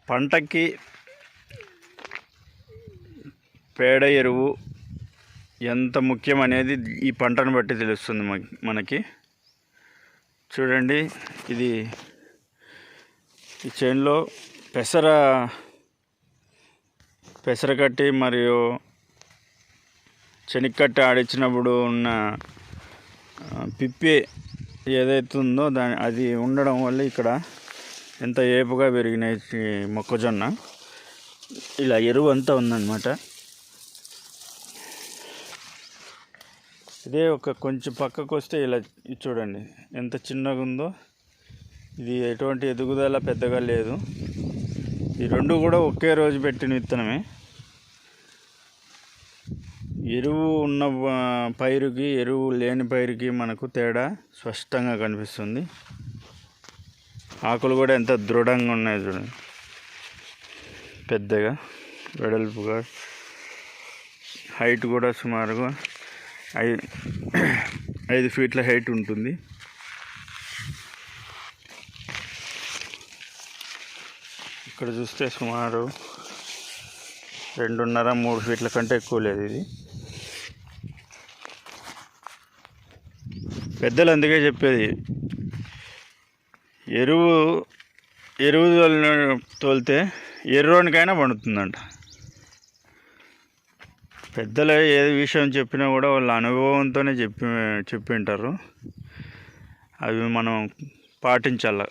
పంటకి పేడ ఎరువు ఎంత ముఖ్యం అనేది ఈ పంటను బట్టి తెలుస్తుంది మనకి. చూడండి, ఇది ఈ చేనులో పెసరకట్టి మరియు శనగకట్టి ఆడించినప్పుడు ఉన్న పిప్పి ఏదైతే ఉందో అది ఉండడం వల్ల ఇక్కడ ఎంత ఏపుగా పెరిగినాయి మొక్కజొన్న. ఇలా ఎరువు అంతా ఉందన్నమాట. ఇదే కొంచెం పక్కకు వస్తే ఇలా చూడండి ఎంత చిన్నగా ఉందో. ఇది ఎటువంటి ఎదుగుదల పెద్దగా లేదు. ఈ రెండు కూడా ఒకే రోజు పెట్టిన విత్తనమే. ఎరువు ఉన్న పైరుకి ఎరువు లేని పైరుకి మనకు తేడా స్పష్టంగా కనిపిస్తుంది. ఆకులు కూడా ఎంత దృఢంగా ఉన్నాయి చూడండి, పెద్దగా వెడల్పుగా. హైట్ కూడా సుమారుగా 5 ఫీట్ల హైట్ ఉంటుంది. ఇక్కడ చూస్తే సుమారు 2.5-3 ఫీట్ల కంటే ఎక్కువ లేదు ఇది. పెద్దలు అందుకే చెప్పేది, ఎరువు తోలితే ఎర్రోనికైనా పండుతుందంట. పెద్దలు ఏ విషయం చెప్పినా కూడా వాళ్ళ అనుభవంతోనే చెప్పి ఉంటారు. అవి మనం పాటించాలి.